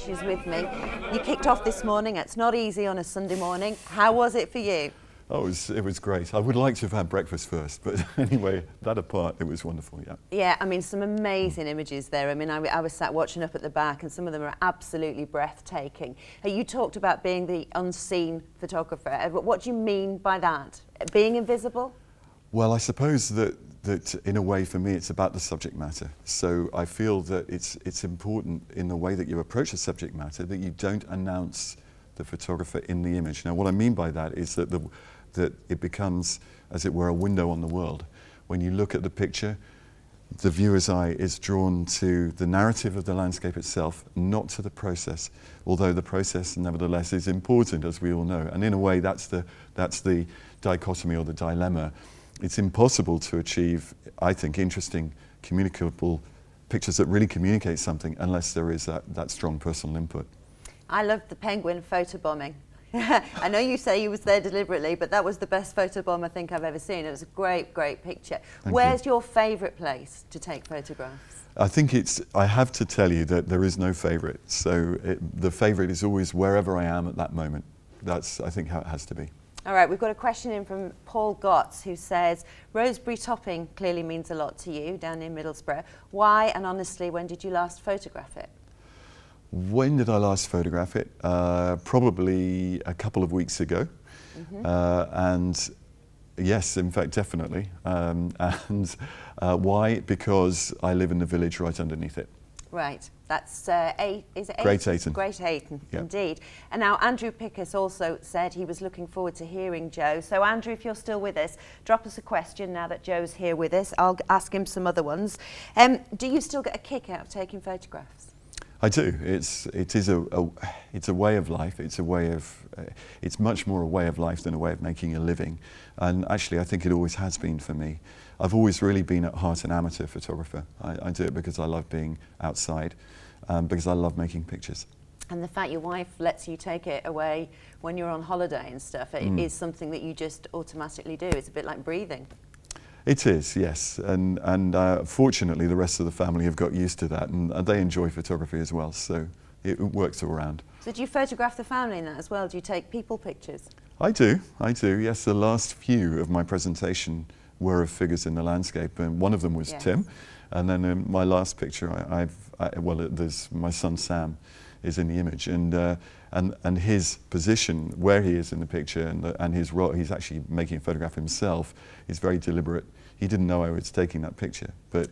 She's with me. You kicked off this morning. It's not easy on a Sunday morning. How was it for you? Oh, it was great. I would like to have had breakfast first, but anyway, that apart, it was wonderful, yeah. Yeah, I mean, some amazing images there. I mean, I was sat watching up at the back, and some of them are absolutely breathtaking. You talked about being the unseen photographer. What do you mean by that? Being invisible? Well, I suppose that in a way, for me, it's about the subject matter. So I feel that it's important in the way that you approach the subject matter that you don't announce the photographer in the image. Now, what I mean by that is that that it becomes, as it were, a window on the world. When you look at the picture, the viewer's eye is drawn to the narrative of the landscape itself, not to the process, although the process nevertheless is important, as we all know. And in a way, that's the dichotomy or the dilemma. It's impossible to achieve, I think, interesting, communicable pictures that really communicate something unless there is that strong personal input. I loved the penguin photobombing. I know you say you was there deliberately, but that was the best photobomb I think I've ever seen. It was a great, great picture. Where's your favourite place to take photographs? I think I have to tell you that there is no favourite. So the favourite is always wherever I am at that moment. That's, I think, how it has to be. All right, we've got a question in from Paul Gotts, who says, Roseberry topping clearly means a lot to you down in Middlesbrough. Why, and honestly, when did you last photograph it? When did I last photograph it? Probably a couple of weeks ago. And yes, in fact, definitely. Why? Because I live in the village right underneath it. Right. That's, is it Great Ayton. Great Ayton, yep. Indeed. And now Andrew Pickus also said he was looking forward to hearing Joe. So Andrew, if you're still with us, drop us a question now that Joe's here with us. I'll ask him some other ones. Do you still get a kick out of taking photographs? I do. It's a way of life. It's much more a way of life than a way of making a living. And actually, I think it always has been for me. I've always really been at heart an amateur photographer. I do it because I love being outside, because I love making pictures. And the fact your wife lets you take it away when you're on holiday and stuff, it is something that you just automatically do. It's a bit like breathing. It is, yes, and fortunately the rest of the family have got used to that, and they enjoy photography as well, so it works all around. So do you photograph the family in that as well? Do you take people pictures? I do, yes. The last few of my presentation were of figures in the landscape, and one of them was Tim, and then in my last picture, there's my son Sam is in the image, and his position, where he is in the picture, and his role, he's actually making a photograph himself, is very deliberate. He didn't know I was taking that picture, but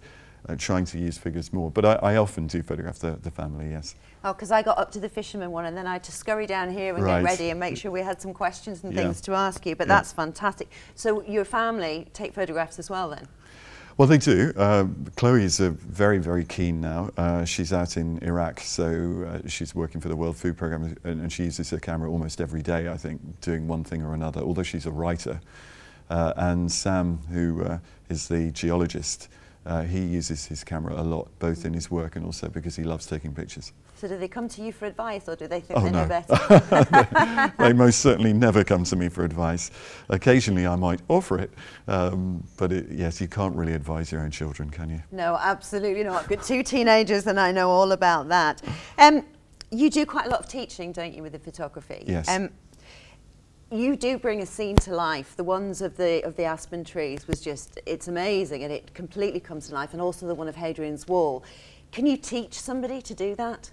trying to use figures more. But I often do photograph the family, yes. Oh, because I got up to the fisherman one, and then I had to scurry down here and get ready and make sure we had some questions and things to ask you, but that's fantastic. So your family take photographs as well then? Well, they do. Chloe's very, very keen now. She's out in Iraq, so she's working for the World Food Programme, and she uses her camera almost every day, I think, doing one thing or another, although she's a writer. And Sam, who is the geologist, he uses his camera a lot, both in his work and also because he loves taking pictures. So do they come to you for advice, or do they think they know better? They most certainly never come to me for advice. Occasionally I might offer it, but yes, you can't really advise your own children, can you? No, absolutely not. I've got two teenagers and I know all about that. You do quite a lot of teaching, don't you, with the photography? Yes. You do bring a scene to life. The ones of the aspen trees was just, it's amazing, and it completely comes to life, and also the one of Hadrian's Wall. Can you teach somebody to do that?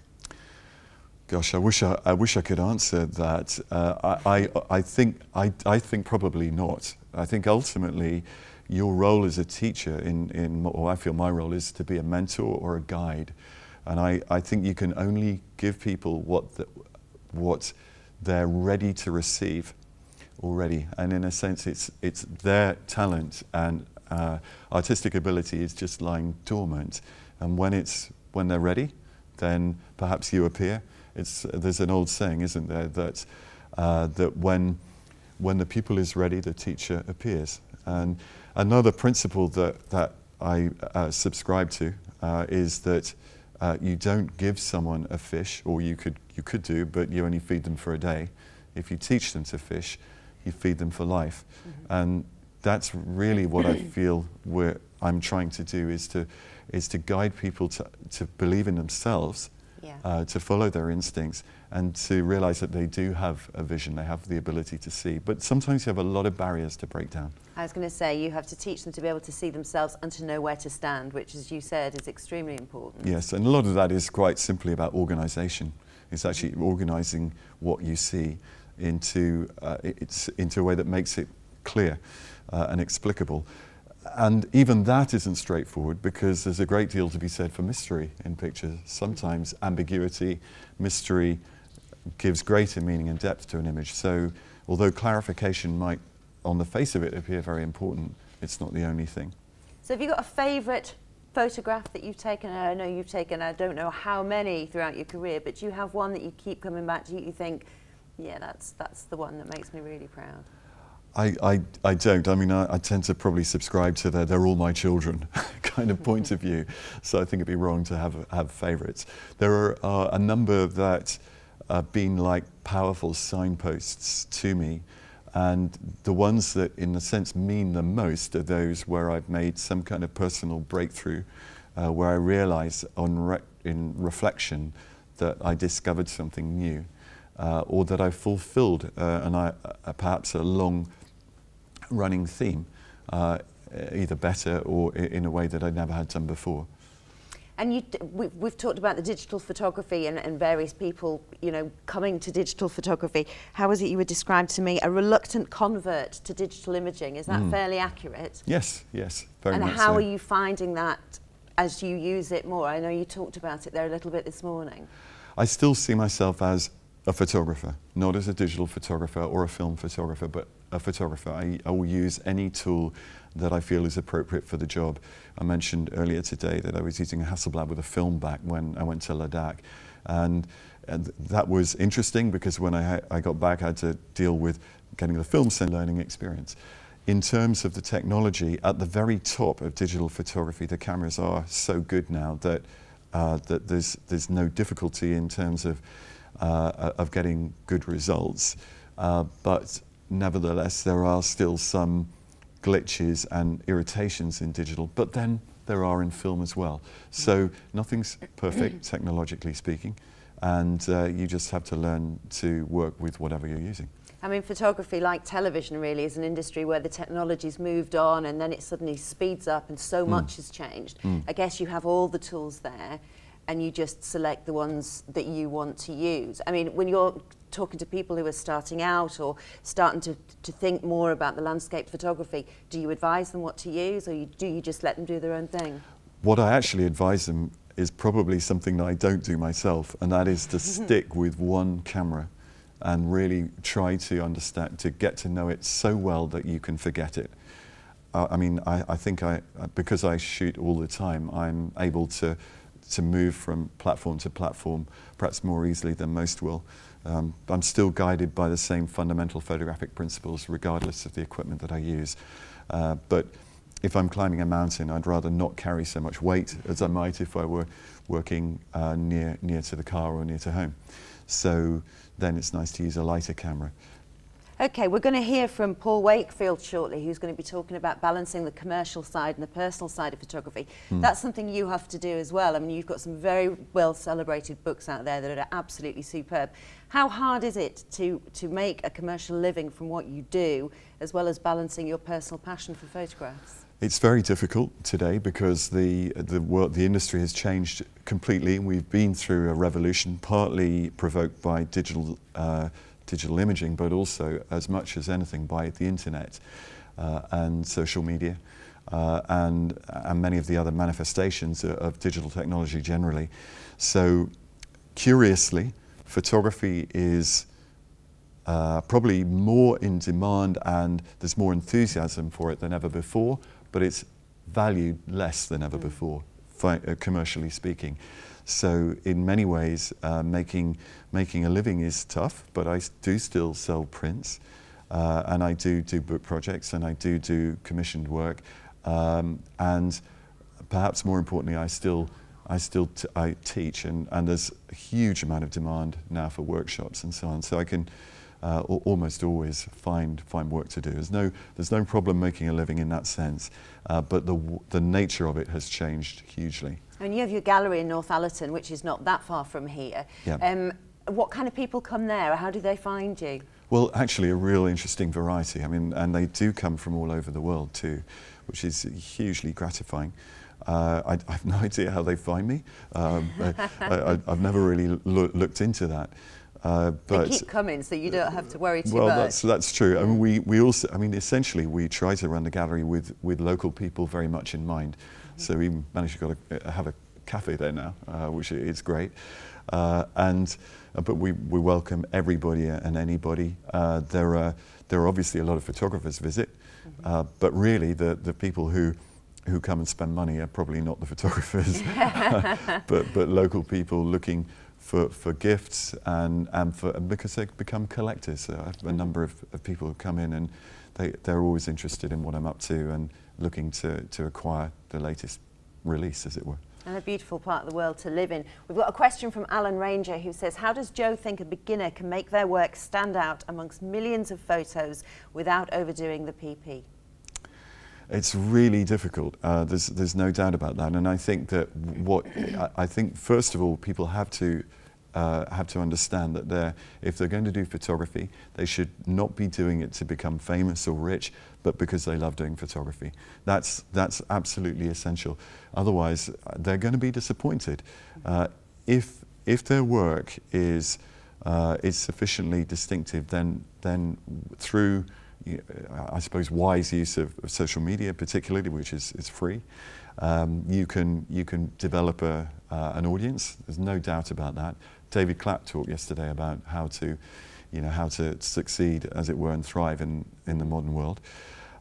Gosh, I wish I could answer that. I think probably not. I think ultimately your role as a teacher or I feel my role is to be a mentor or a guide, and I think you can only give people what they're ready to receive already, and in a sense it's their talent and artistic ability is just lying dormant, and when they're ready, then perhaps you appear. There's an old saying, isn't there, that when the pupil is ready, the teacher appears. And another principle that I subscribe to is that you don't give someone a fish, or you could do, but you only feed them for a day. If you teach them to fish, you feed them for life. And that's really what I feel I'm trying to do, is to guide people to believe in themselves to follow their instincts and to realize that they do have a vision, they have the ability to see. But sometimes you have a lot of barriers to break down. I was going to say, you have to teach them to be able to see themselves and to know where to stand, which, as you said, is extremely important. Yes, and a lot of that is quite simply about organization. It's actually organizing what you see into a way that makes it clear and explicable. And even that isn't straightforward, because there's a great deal to be said for mystery in pictures. Sometimes ambiguity, mystery gives greater meaning and depth to an image. So although clarification might, on the face of it, appear very important, it's not the only thing. So have you got a favourite photograph that you've taken? I know you've taken, I don't know how many throughout your career, but do you have one that you keep coming back to, you think, yeah, that's the one that makes me really proud? I don't. I mean, I tend to probably subscribe to the "they're all my children" kind of point of view. So I think it'd be wrong to have favourites. There are a number that have been like powerful signposts to me, and the ones that, in a sense, mean the most are those where I've made some kind of personal breakthrough, where I realise in reflection that I discovered something new, or that I fulfilled perhaps a long-running theme, either better or in a way that I never had done before. And we've talked about the digital photography and various people, you know, coming to digital photography. How was it you would describe to me a reluctant convert to digital imaging? Is that fairly accurate? Yes, yes, very much so. And how are you finding that as you use it more? I know you talked about it there a little bit this morning. I still see myself as a photographer, not as a digital photographer or a film photographer, but a photographer. I will use any tool that I feel is appropriate for the job. I mentioned earlier today that I was using a Hasselblad with a film back when I went to Ladakh, and that was interesting because when I got back I had to deal with getting the film and learning experience. In terms of the technology, at the very top of digital photography, the cameras are so good now that there's no difficulty in terms of getting good results, but nevertheless there are still some glitches and irritations in digital, but then there are in film as well. So nothing's perfect technologically speaking, and you just have to learn to work with whatever you're using. I mean, photography, like television, really is an industry where the technology's moved on and then it suddenly speeds up and so much has changed. I guess you have all the tools there and you just select the ones that you want to use. I mean, when you're talking to people who are starting out or starting to think more about the landscape photography, do you advise them what to use, or do you just let them do their own thing? What I actually advise them is probably something that I don't do myself, and that is to stick with one camera and really try to understand, to get to know it so well that you can forget it. I mean, I think because I shoot all the time, I'm able to move from platform to platform perhaps more easily than most will. I'm still guided by the same fundamental photographic principles regardless of the equipment that I use. But if I'm climbing a mountain, I'd rather not carry so much weight as I might if I were working near to the car or near to home. So then it's nice to use a lighter camera. Okay, we're going to hear from Paul Wakefield shortly, who's going to be talking about balancing the commercial side and the personal side of photography. That's something you have to do as well. I mean, you've got some very well celebrated books out there that are absolutely superb. How hard is it to make a commercial living from what you do, as well as balancing your personal passion for photographs? It's very difficult today because the industry has changed completely. We've been through a revolution, partly provoked by digital imaging, but also, as much as anything, by the internet and social media and many of the other manifestations of digital technology generally. So, curiously, photography is probably more in demand and there's more enthusiasm for it than ever before, but it's valued less than ever before, commercially speaking. So in many ways, making a living is tough, but I do still sell prints, and I do book projects, and I do commissioned work, and perhaps more importantly, I teach, and there's a huge amount of demand now for workshops and so on. So I can almost always find work to do. There's no problem making a living in that sense, but the nature of it has changed hugely. And you have your gallery in Northallerton, which is not that far from here. Yeah. What kind of people come there? How do they find you? Well, actually, a real interesting variety. I mean, and they do come from all over the world too, which is hugely gratifying. I have no idea how they find me. I've never really looked into that. But they keep coming, so you don't have to worry too much. Well, that's true. I mean, we also, I mean, essentially, we try to run the gallery with local people very much in mind. So we managed to have a cafe there now, which is great. But we welcome everybody and anybody. There are obviously a lot of photographers visit, but really the people who come and spend money are probably not the photographers, but local people looking for gifts and because they become collectors. So I have a number of people who come in and they're always interested in what I'm up to and looking to acquire the latest release, as it were. And a beautiful part of the world to live in. We've got a question from Alan Ranger who says, how does Joe think a beginner can make their work stand out amongst millions of photos without overdoing the PP? It's really difficult. There's no doubt about that. And I think that I think first of all, people have to understand that if they're going to do photography, they should not be doing it to become famous or rich, but because they love doing photography. That's absolutely essential. Otherwise, they're going to be disappointed. If their work is sufficiently distinctive, then through I suppose wise use of social media, particularly, which is free, you can develop an audience. There's no doubt about that. David Clapp talked yesterday about how to succeed, as it were, and thrive in the modern world.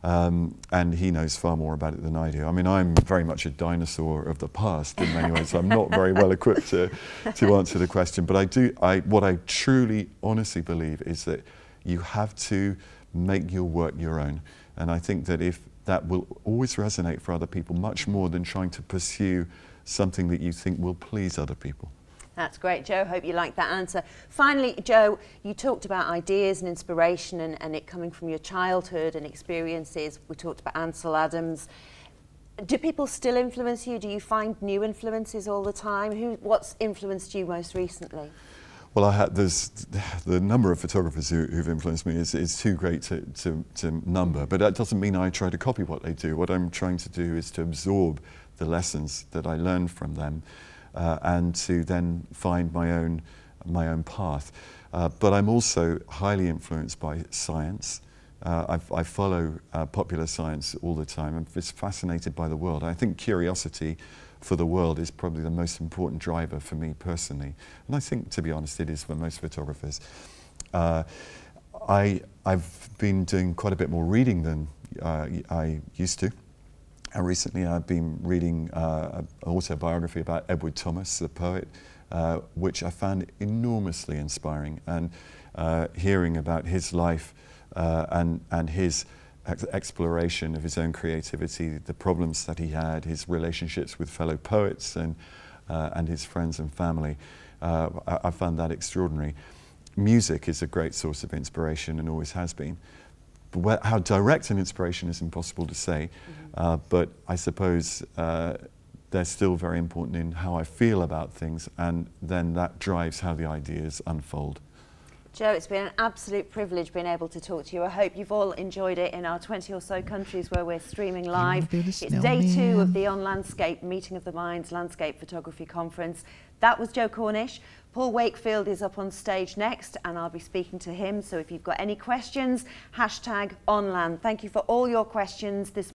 And he knows far more about it than I do. I mean, I'm very much a dinosaur of the past in many ways, so I'm not very well equipped to answer the question. But what I truly, honestly believe is that you have to make your work your own. And I think that if that will always resonate for other people much more than trying to pursue something that you think will please other people. That's great, Joe. Hope you like that answer. Finally, Joe, you talked about ideas and inspiration and it coming from your childhood and experiences. We talked about Ansel Adams. Do people still influence you? Do you find new influences all the time? What's influenced you most recently? Well, there's the number of photographers who've influenced me is too great to number, but that doesn't mean I try to copy what they do. What I'm trying to do is to absorb the lessons that I learned from them and to then find my own path. But I'm also highly influenced by science. I follow popular science all the time. I'm just fascinated by the world. I think curiosity for the world is probably the most important driver for me personally. And I think, to be honest, it is for most photographers. I've been doing quite a bit more reading than I used to. And recently I've been reading an autobiography about Edward Thomas, the poet, which I found enormously inspiring. And hearing about his life and his exploration of his own creativity, the problems that he had, his relationships with fellow poets and his friends and family. I found that extraordinary. Music is a great source of inspiration and always has been. But how direct an inspiration is impossible to say, but I suppose they're still very important in how I feel about things, and then that drives how the ideas unfold. Joe, it's been an absolute privilege being able to talk to you. I hope you've all enjoyed it in our 20 or so countries where we're streaming live. It's day 2 of the onLandscape Meeting of the Minds Landscape Photography Conference. That was Joe Cornish. Paul Wakefield is up on stage next and I'll be speaking to him. So if you've got any questions, #onland. Thank you for all your questions this